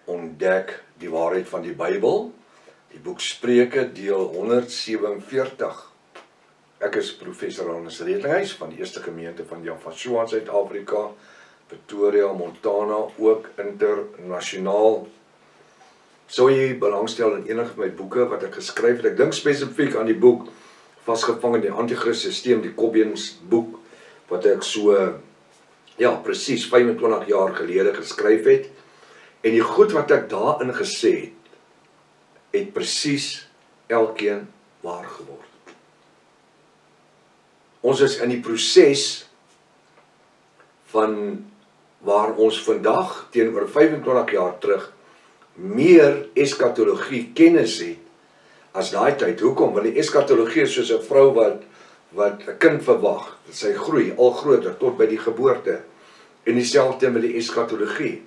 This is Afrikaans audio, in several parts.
ontdek die waarheid van die Bybel, die boek Spreuke deel 147. Ek is professor Hannes Redlinghuis van die Eerste Gemeente van Javashua in Suid-Afrika, Pretoria, Montana, ook internasionaal. Sou jy belangstel in enige van my boeke wat ek geskryf het? Ek dink spesifiek aan die boek Vasgevang in die Antichrist-Systeem, die Kobbiens boek, wat ek so, presies 25 jaar gelede geskryf het. En die goed wat ek daarin gesê het, het presies elkeen waar geword. Ons is in die proses van waar ons vandag teenoor 25 jaar terug meer eskatologie kennis het as daai tyd. Hoekom? Want die eskatologie is soos 'n vrou wat 'n kind verwag. Sy groei al groter tot by die geboorte. En dieselfde met die eskatologie.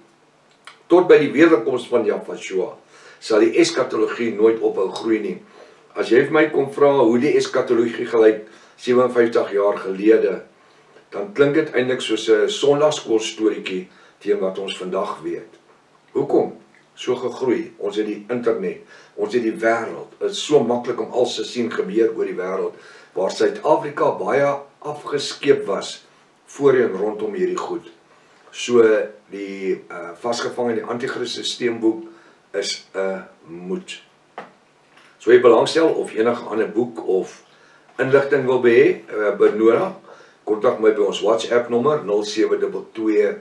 Tot by die wederkoms van Javashua sal die eskatologie nooit ophou groei nie. As jy vir my kom vra hoe die eskatologie gelyk 57 jaar gelede, dan klink dit eintlik soos 'n sondagskoolstorietjie teen wat ons vandag weet. Hoekom? So gegroei. Ons het die internet, ons het die wêreld. Dit is so maklik om alles te sien gebeur oor die wêreld, waar Suid-Afrika baie afgeskeep was voorheen rondom hierdie goed. So die Vasgevang in die Antichrist-Systeem boek is 'n moed. So jy belangstel of enige ander boek of inligting wil benodig, kontak my by ons WhatsApp nommer 0722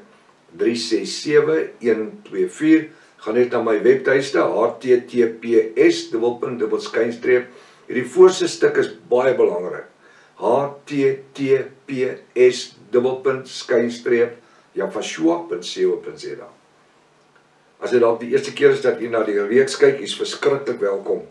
367 124. Gaan net na my webtuiste https://. Hierdie voorste stuk is baie belangrik. https://javashua.co.za. As dit dalk die eerste keer is dat u na die reeks kyk, is verskriklik welkom.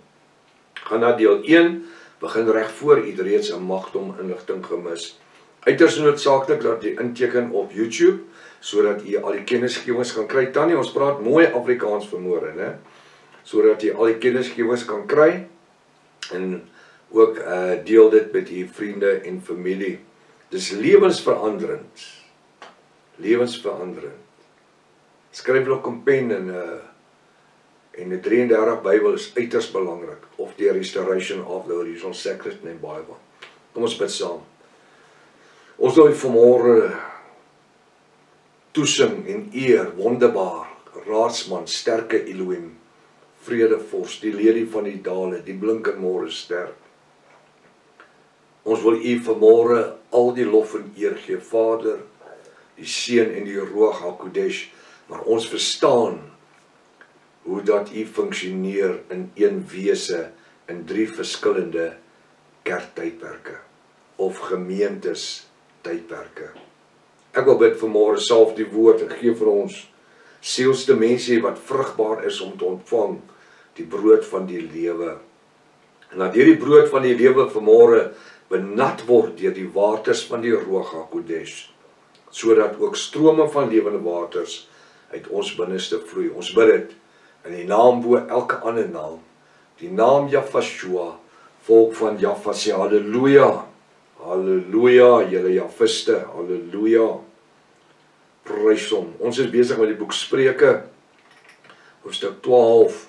Gaan na deel 1, begin reg voor u reeds 'n magdom inligting gemis. Uiters noodsaaklik dat jy inteken op YouTube, sodat jy al die kennisgewings kan kry. Tannie, ons praat mooi Afrikaans vanmôre, né? Sodat jy al die kennisgewings kan kry en ook deel dit met u vriende en familie. Dis lewensveranderend. Lewensveranderend. Skryf nog 'n pen en die 33 Bybel is uiters belangrik, of die Restoration of the Original Sacred Name Bible. Kom ons bid saam. Ons wil vanmôre toesing en eer, wonderbaar, raadsman, sterke Elohim, vredevors, die lelie van die dale, die blinkende môrester. Ons wil u vanmôre al die lof en eer gee, Vader, die Seun en die Ruach HaKodesh, maar ons verstaan hoe dat u funksioneer in een wese in 3 verskillende kerktydperke of gemeentes tydperke. Ek wil bid vanmôre self die woord en gee vir ons sielste mense wat vrugbaar is om te ontvang die brood van die lewe. En dat hierdie brood van die lewe vanmôre benat word deur die waters van die Ruach HaKodesh, sodat ook strome van lewende waters uit ons binneste vloei. Ons bid dit in die naam bo elke ander naam, die naam Javashua, volk van Javashua, halleluja. Halleluja, julle Javiste, halleluja. Prys hom. Ons is besig met die boek Spreuke, hoofstuk 12,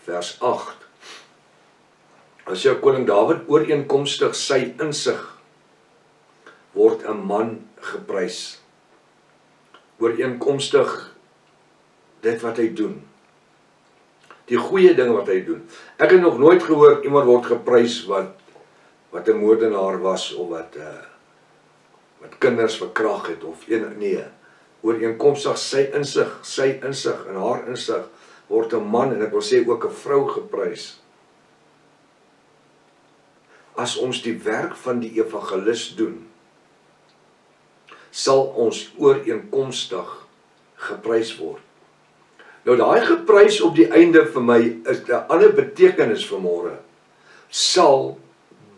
vers 8. As jou koning Dawid ooreenkomstig sy insig word 'n man geprys. Ooreenkomstig dit wat hy doen. Die goeie dinge wat hy doen. Ek het nog nooit gehoor iemand word geprys wat 'n moordenaar was of wat kinders verkragt het of nee. Ooreenkomstig sy insig en haar insig word 'n man en ek wil sê ook 'n vrou geprys. As ons die werk van die evangelis doen, sal ons ooreenkomstig geprys word. Nou daai geprys op die einde vir my is 'n ander betekenis vanmôre. Sal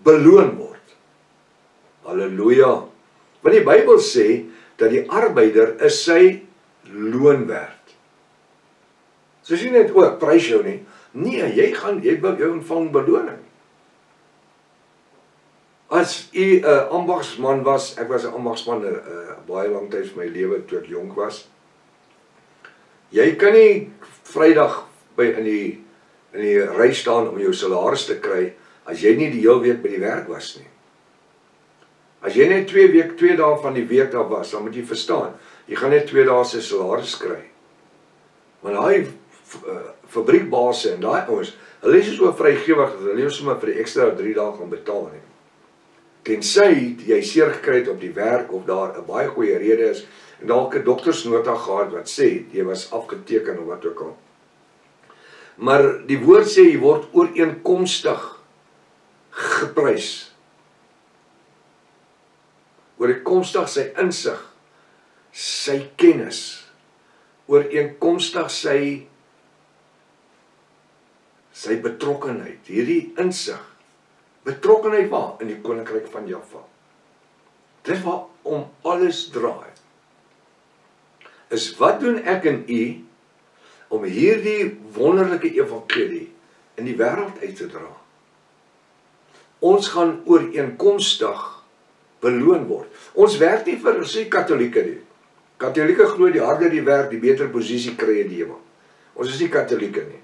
beloon word. Halleluja. Want die Bybel sê dat die arbeider is sy loon werd. So sien net ook, prys jou nie. Nee, jy ontvang beloning. As u 'n ambagsman was, ek was 'n ambagsman baie lank tyd van my lewe toe ek jonk was. Jy kan nie Vrydag in die ry staan om jou salaris te kry, as jy nie die hele week by die werk was nie. As jy net 2 dae van die week daar was, dan moet jy verstaan, jy gaan net 2 dae se salaris kry. Want daai fabriekbase en daai ouens, hulle is so vrygewig, hulle nie sommer vir die ekstra 3 dae gaan betaal nie. Tensy jy seer gekry het op die werk, of daar 'n baie goeie rede is, en dalk 'n doktersnota gehad wat sê, jy was afgeteken of wat ook al. Maar die woord sê, jy word ooreenkomstig geprys. Ooreenkomstig sy insig, sy kennis, ooreenkomstig sy betrokkenheid, hierdie insig, betrokkenheid waar? In die koninkryk van Jaffa. Dit waar om alles draai. Is wat doen ek en u, om hierdie wonderlike evangelie in die wêreld uit te dra? Ons gaan ooreenkomstig beloon word. Ons werk nie vir sy katolieke nie. Katolieke glo die harder die werk, die beter posisie kry in die hemel. Ons is nie katolieke nie.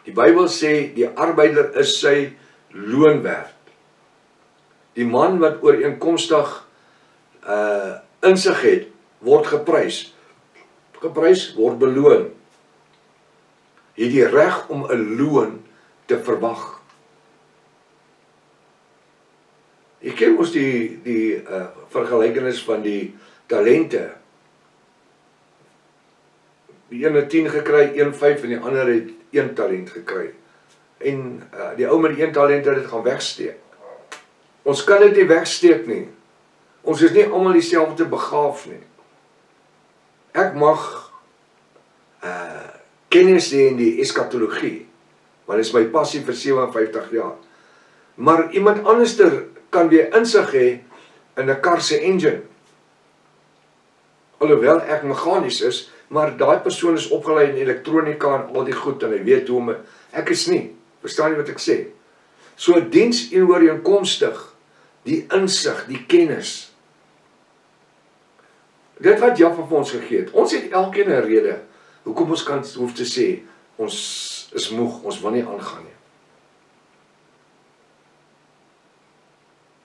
Die Bybel sê, die arbeider is sy loon werd. Die man wat ooreenkomstig insig het, word geprys. Geprys word beloon. Jy het die reg om 'n loon te verwag. Jy ken ons die vergelykenis van die talente. Die ene 10 gekry, 1 5 en die ander het 1 talent gekry. En die ou met die 1 talent het dit gaan wegsteek. Ons kan dit nie wegsteek nie. Ons is nie almal dieselfde begaaf nie. Ek mag kennis hê in die eskatologie, want dit is my passie vir 57 jaar. Maar iemand anderster kan weer insig hê in 'n kar se engine. Alhoewel ek meganies is, maar daai persoon is opgelei in elektronika en al die goed, en hy weet hoe om, ek is nie. Verstaan jy wat ek sê? So diens en ooreenkomstig, die insig, die kennis. Dit wat Jaffa vir ons gegee het. Ons het elkeen 'n rede hoekom ons kan hoef te sê, ons is moeg, ons wil nie aangaan nie.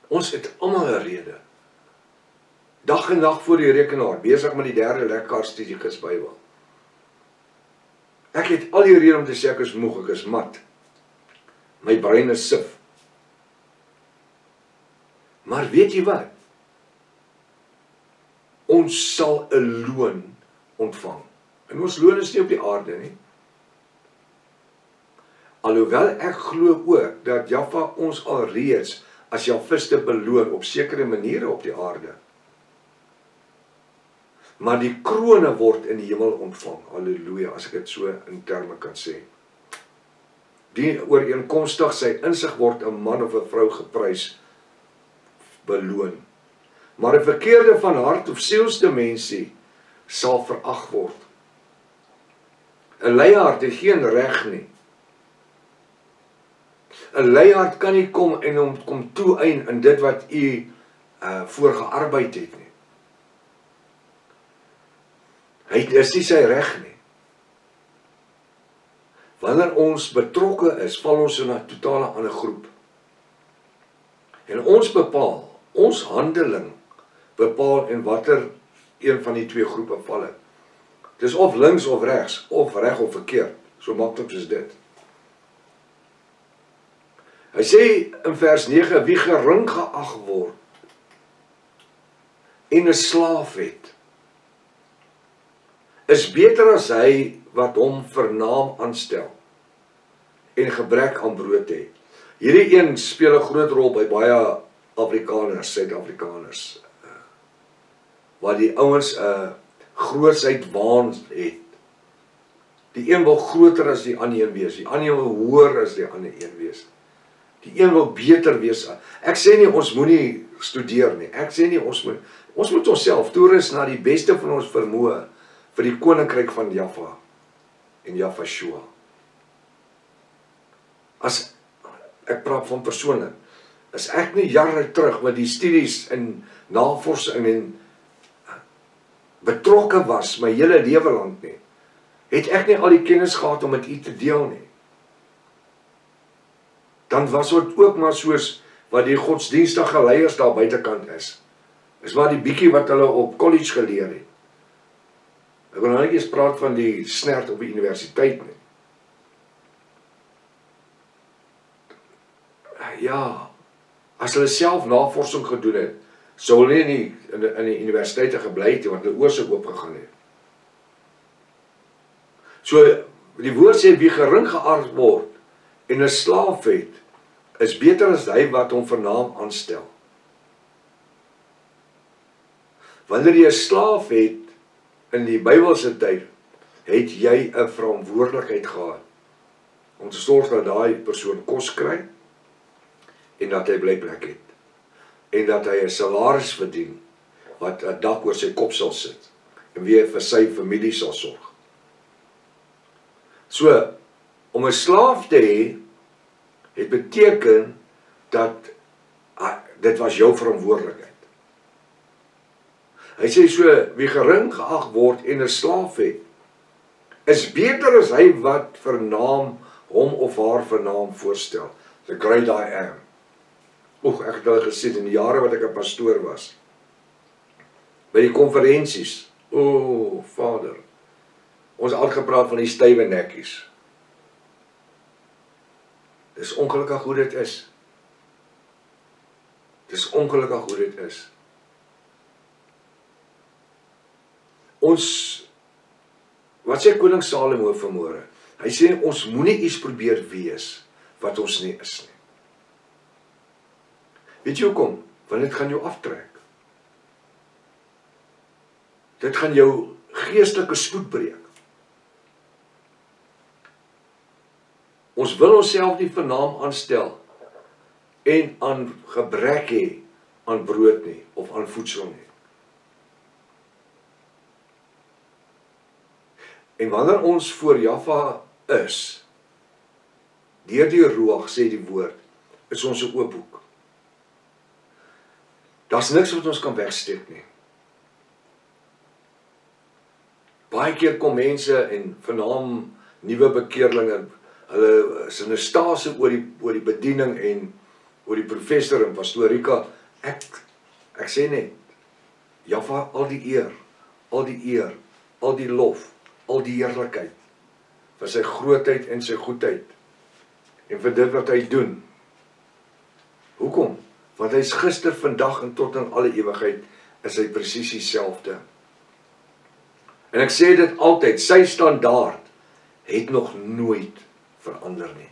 Ons het almal 'n rede. Dag en nag voor die rekenaar, besig met die 3de lekkaarstudiegus Bybel. Ek het al die rede om te sê ek is moeg, ek is mat. My brein is sif. Maar weet jy wat? Ons sal 'n loon ontvang. En ons loon is nie op die aarde nie. Alhoewel ek glo ook dat Jaffa ons alreeds as Jafiste beloon op sekere maniere op die aarde. Maar die krone word in die hemel ontvang. Halleluja, as ek dit so in terme kan sê. Die ooreenkomstig sy insig word 'n man of 'n vrou geprys, beloon. Maar 'n verkeerde van hart of sielsdimensie sal verag word. 'n Leiaard het geen reg nie. 'n Leiaard kan nie kom en hom kom toeëien in dit wat u voor gearbeid het nie. Hy is nie sy reg nie. Wanneer ons betrokke is, val ons in 'n totale ander groep. En ons bepaal, ons handeling bepaal in watter een van die 2 groepe val het. Dis of links of regs, of reg of verkeerd. So maklik soos dit. Hy sê in vers 9, wie gering geag word en 'n slaaf het, is beter as hy wat hom vernaam aanstel en gebrek aan brood het. Hierdie een speel 'n groot rol by baie Afrikaners, Suid-Afrikaners, waar die ouens 'n grootsheidwaan het. Die een wil groter as die ander een wees, die ander wil hoër as die ander een wees. Die een wil beter wees. Ek sê nie ons moenie studeer nie. Ek sê nie ons moet onsself toerus na die beste van ons vermoë vir die koninkryk van Jaffa en Jaffa-Shua. As ek praat van persoonlik, as ek nie jare terug met die studies en navorsing en betrokke was my hele lewe lank nie, het ek nie al die kennis gehad om met u te deel nie. Dan was dit ook maar soos wat die godsdienstige leiers daar buitekant is. Is maar die bietjie wat hulle op college geleer het. Ek wil nou net eens praat van die snert op die universiteit nie. Ja, as hulle self navorsing gedoen het, sou hulle nie in die universiteite gebly het, want hulle oor sou oopgegaan het. So, die woord sê, wie gering geaard word en 'n slaaf het, is beter as hy wat hom vir naam aanstel. Wanneer jy 'n slaaf het, in die Bybelse tyd, het jy 'n verantwoordelikheid gehad, om te sorg dat daai persoon kos kry, en dat hy blyplek het, en dat hy 'n salaris verdien, wat 'n dak oor sy kop sal sit, en wie vir sy familie sal sorg. So, om 'n slaaf te hê, het beteken, dat dit was jou verantwoordelikheid. Hy sê so, wie gering geag word en 'n slaaf het, is beter as hy wat vir naam, hom of haar vir naam voorstel. The great I am. Ek het hulle gesien in die jare wat ek 'n pastoor was. By die konferensies. Vader. Ons het al gepraat van die stywe nekkies. Dis ongelukkig hoe dit is. Dis ongelukkig hoe dit is. Wat sê koning Salomo vanmôre? Hy sê, ons moenie iets probeer wees, wat ons nie is nie. Weet jy hoekom? Want dit gaan jou aftrek. Dit gaan jou geestelike spoed breek. Ons wil onsself nie vir naam aanstel, en aan gebrek hê, aan brood nie, of aan voedsel nie. En wanneer ons voor Jahwe is, deur die Ruach, sê die woord, is ons 'n oop boek. Daar's niks wat ons kan wegsteek nie. Baie keer kom mense en vernaam nuwe bekeerlinge, hulle is in 'n stase oor die bediening en oor die professor en pastorika. Ek sê net, Jahwe, al die eer, al die lof, al die heerlikheid, vir sy grootheid en sy goedheid, en vir dit wat hy doen. Hoekom? Want hy is gister, vandag en tot in alle ewigheid, is hy presies dieselfde. En ek sê dit altyd, sy standaard het nog nooit verander nie.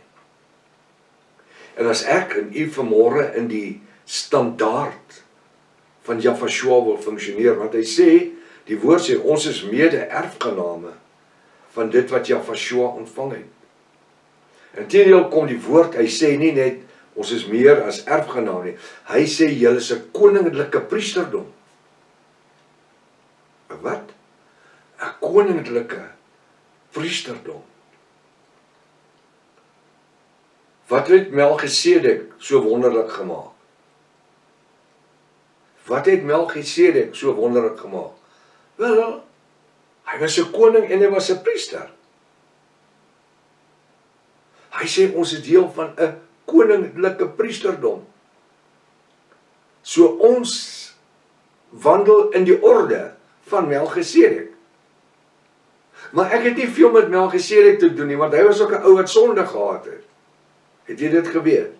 En as ek en u vanmôre in die standaard van Jahwe wil funksioneer, want hy sê, die woord sê, ons is mede-erfgename van dit wat Jahwe ontvang het. Inteendeel kom die woord, hy sê nie net, ons is meer as erfgenaam nie. Hy sê, julle is 'n koninklike priesterdom. Wat? 'n koninklike priesterdom. Wat het Melchisedek so wonderlik gemaak? Wat het Melchisedek so wonderlik gemaak? Wel, hy was 'n koning en hy was 'n priester. Hy sê ons is deel van 'n koninklike priesterdom. So ons wandel in die orde van Melchisedek. Maar ek het nie veel met Melchisedek te doen nie, want hy was ook 'n ou wat sonde gehad het. Het jy dit geweet?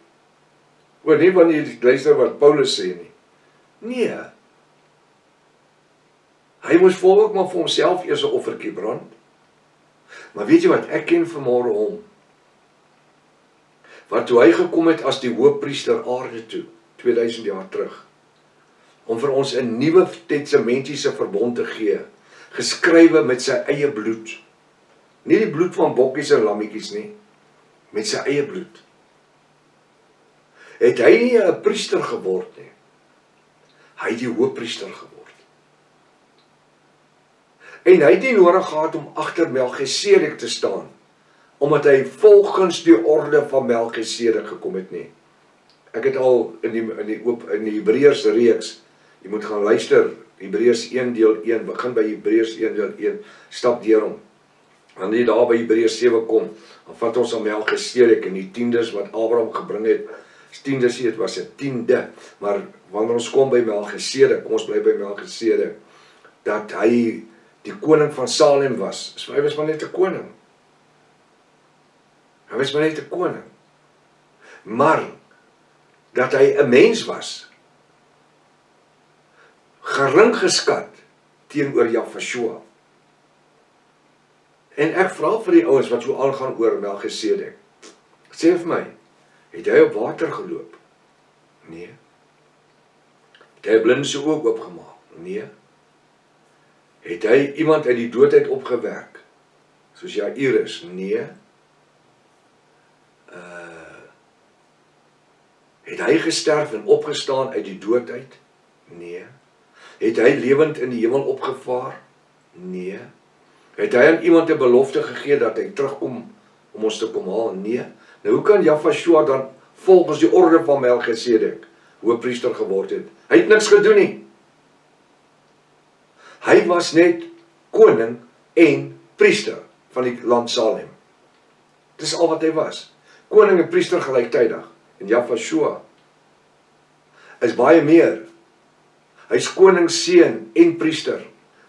Oor nie wanneer jy luister wat Paulus sê nie. Nee. Hy moes ook maar vir homself eers 'n offertjie brand. Maar weet jy wat, ek ken vanmôre hom. Want toe hy gekom het as die hoofpriester aarde toe, 2000 jaar terug, om vir ons 'n nuwe testamentiese verbond te gee, geskrywe met sy eie bloed. Nie die bloed van bokkies en lammetjies nie, met sy eie bloed. Het hy nie 'n priester geword nie. Hy het die hoofpriester geword. En hy het nie nodig gehad om agter Melchisedek te staan, omdat hy volgens die orde van Melchisedek gekom het nie. Ek het al in die Hebreërs reeks, jy moet gaan luister, Hebreërs 1 deel 1, begin by Hebreërs 1 deel 1, stap deur hom. wanneer jy daar by Hebreërs 7 kom, dan vat ons aan Melchisedek en die tiendes wat Abraham gebring het. Tiendes, dit was 'n tiende, maar wanneer ons kom by Melchisedek, kom ons bly by Melchisedek, dat hy die koning van Salem was. So hy was maar net 'n koning. Hy was maar net 'n koning. Maar dat hy 'n mens was, gering geskat teenoor Jahvashua. En ek vra vir die ouens wat so aangaan oor Melchisedek. Sê vir my, het hy op water geloop? Nee. Het hy blinde se oë oopgemaak? Nee. Het hy iemand uit die doodheid opgewerk? Soos Jairus? Nee. Het hy gesterf en opgestaan uit die doodheid? Nee. Het hy lewend in die hemel opgevaar? Nee. Het hy aan iemand 'n belofte gegee dat hy terugkom om ons te kom haal? Nee. Nou hoe kan Jahvashua dan volgens die orde van Melchisedek hoëpriester geword het? Hy het niks gedoen nie. Hy was net koning en priester van die land Salem. Dis al wat hy was. Koning en priester gelyktydig. En Jahvashua is baie meer. Hy's koning, seun en priester.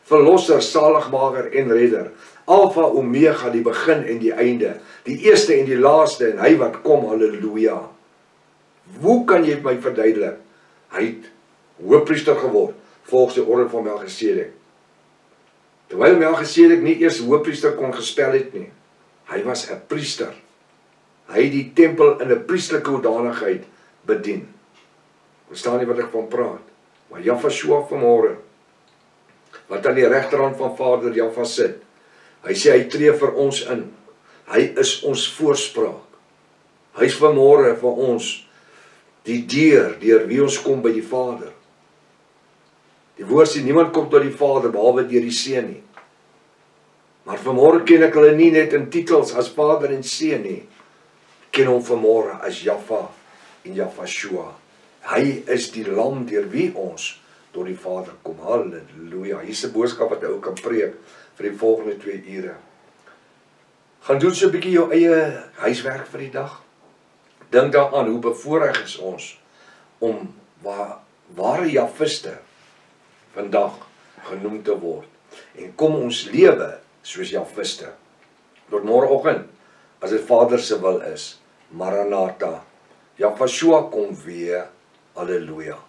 Verlosser, saligmaker en redder. Alfa, Omega, die begin en die einde. Die eerste en die laaste en hy wat kom, halleluja. Hoe kan jy my verduidelik? Hy het hoëpriester geword volgens die orde van Melchisedek. Terwyl Melchisedek nie eers hoëpriester kon gespel het nie. Hy was 'n priester. Hy het die tempel in 'n priesterlike hoedanigheid bedien. Verstaan jy wat ek van praat? Maar Jahvashua vanmôre, wat aan die regterhand van Vader Jahva sit, hy sê hy tree vir ons in. Hy is ons voorspraak. Hy is vanmôre vir ons die deur wie ons kom by die Vader. Die woord sê niemand kom tot die Vader behalwe deur die Seun nie. Maar vanmôre ken ek hulle nie net in titels as Vader en Seun nie. Ken hom vanmôre as Jahva en Jahvashua. Hy is die lam deur wie ons tot die Vader kom. Halleluja. Hier is 'n boodskap wat ek ook kan preek vir die volgende 2 ure. Gaan doen so 'n bietjie jou eie huiswerk vir die dag. Dink daaraan hoe bevoorreg is ons om ware Jahviste vandag genoem te word. En kom ons lewe soos Jahviste. Tot môreoggend, as dit Vader se wil is. Maranatha. Jahvashua kom weer. Halleluja.